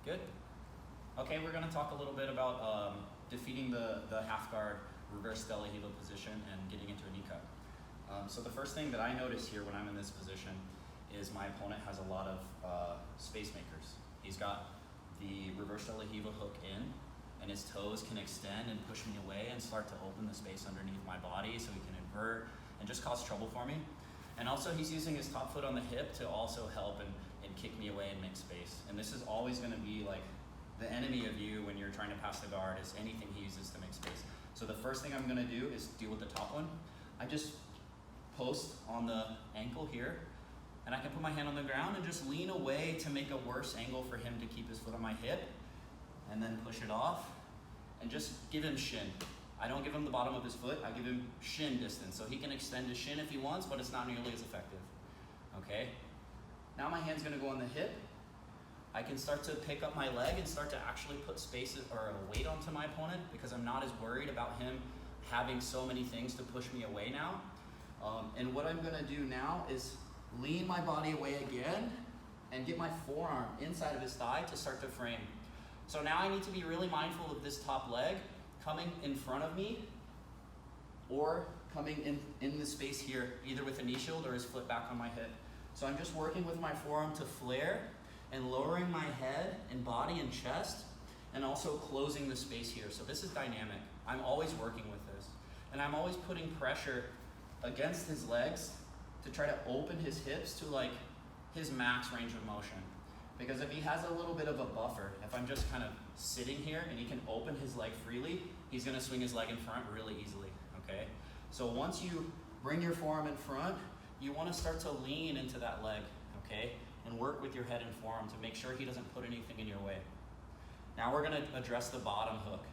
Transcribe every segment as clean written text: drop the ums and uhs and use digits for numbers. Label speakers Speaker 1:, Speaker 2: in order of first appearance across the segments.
Speaker 1: Good. Okay, we're gonna talk a little bit about defeating the half guard reverse Stella Hilo position and getting into a knee cut. So the first thing that I notice here when I'm in this position is my opponent has a lot of space makers. He's got the reverse Stella Hilo hook in, and his toes can extend and push me away and start to open the space underneath my body so he can invert and just cause trouble for me. And also he's using his top foot on the hip to also help and kick me away and make space. And this is always gonna be like the enemy of you when you're trying to pass the guard, is anything he uses to make space. So the first thing I'm gonna do is deal with the top one. I just post on the ankle here, and I can put my hand on the ground and just lean away to make a worse angle for him to keep his foot on my hip, and then push it off, and just give him shin. I don't give him the bottom of his foot, I give him shin distance. So he can extend his shin if he wants, but it's not nearly as effective, okay? Now my hand's gonna go on the hip. I can start to pick up my leg and start to actually put space or a weight onto my opponent, because I'm not as worried about him having so many things to push me away now. And what I'm gonna do now is lean my body away again and get my forearm inside of his thigh to start to frame. So now I need to be really mindful of this top leg coming in front of me or coming in the space here, either with a knee shield or his foot back on my hip. So I'm just working with my forearm to flare and lowering my head and body and chest, and also closing the space here. So this is dynamic. I'm always working with this. And I'm always putting pressure against his legs to try to open his hips to like his max range of motion. Because if he has a little bit of a buffer, if I'm just kind of sitting here and he can open his leg freely, he's gonna swing his leg in front really easily, okay? So once you bring your forearm in front, you wanna start to lean into that leg, okay? And work with your head and forearm to make sure he doesn't put anything in your way. Now we're gonna address the bottom hook.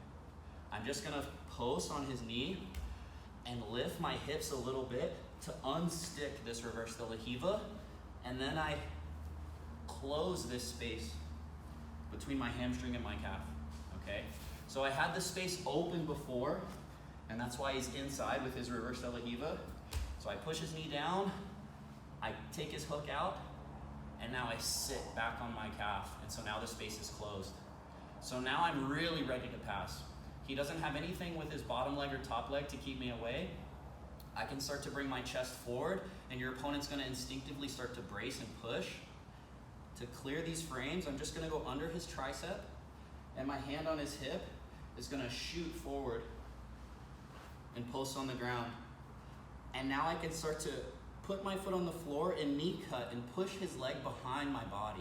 Speaker 1: I'm just gonna post on his knee and lift my hips a little bit to unstick this reverse de la Hiva, and then I close this space between my hamstring and my calf, okay? So I had the space open before, and that's why he's inside with his reverse de la Hiva. So I push his knee down, I take his hook out, and now I sit back on my calf, and so now the space is closed. So now I'm really ready to pass. He doesn't have anything with his bottom leg or top leg to keep me away. I can start to bring my chest forward, and your opponent's gonna instinctively start to brace and push. To clear these frames, I'm just gonna go under his tricep, and my hand on his hip is gonna shoot forward and post on the ground. And now I can start to put my foot on the floor and knee cut and push his leg behind my body.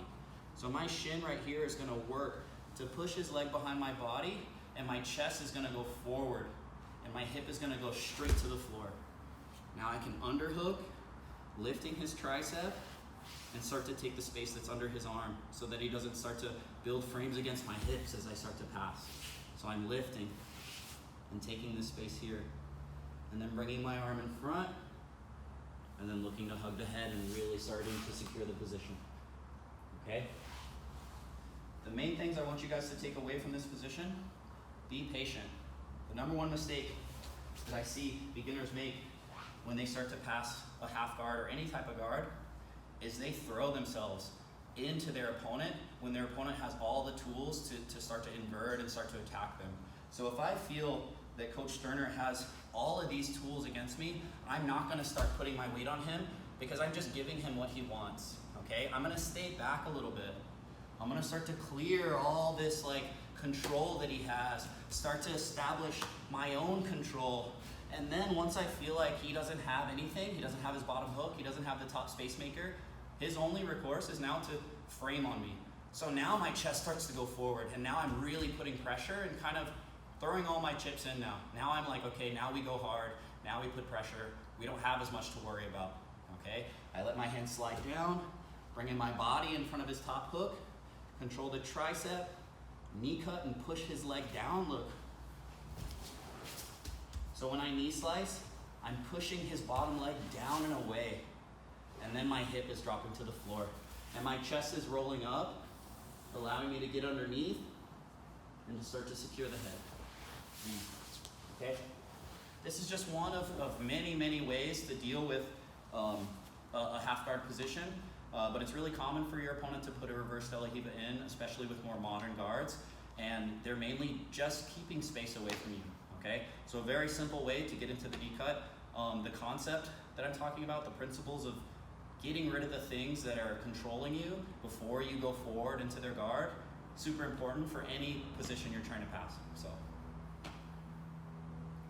Speaker 1: So my shin right here is gonna work to push his leg behind my body, and my chest is gonna go forward, and my hip is gonna go straight to the floor. Now I can underhook, lifting his tricep, and start to take the space that's under his arm so that he doesn't start to build frames against my hips as I start to pass. So I'm lifting and taking this space here, and then bringing my arm in front, and then looking to hug the head and really starting to secure the position, okay? The main things I want you guys to take away from this position: be patient. The number one mistake that I see beginners make when they start to pass a half guard or any type of guard is they throw themselves into their opponent when their opponent has all the tools to start to invert and start to attack them. So if I feel that Coach Sterner has all of these tools against me, I'm not gonna start putting my weight on him, because I'm just giving him what he wants, okay? I'm gonna stay back a little bit. I'm gonna start to clear all this like control that he has, start to establish my own control. And then once I feel like he doesn't have anything, he doesn't have his bottom hook, he doesn't have the top space maker, his only recourse is now to frame on me. So now my chest starts to go forward, and now I'm really putting pressure and kind of throwing all my chips in now. Now I'm like, okay, now we go hard, now we put pressure, we don't have as much to worry about, okay? I let my hand slide down, bringing my body in front of his top hook, control the tricep, knee cut and push his leg down, look. So when I knee slice, I'm pushing his bottom leg down and away, and then my hip is dropping to the floor. And my chest is rolling up, allowing me to get underneath and to start to secure the head. Okay? This is just one of many, many ways to deal with a half guard position. but it's really common for your opponent to put a reverse De La Riva in, especially with more modern guards, and they're mainly just keeping space away from you, okay? So a very simple way to get into the knee cut, the concept that I'm talking about, the principles of getting rid of the things that are controlling you before you go forward into their guard, super important for any position you're trying to pass. So.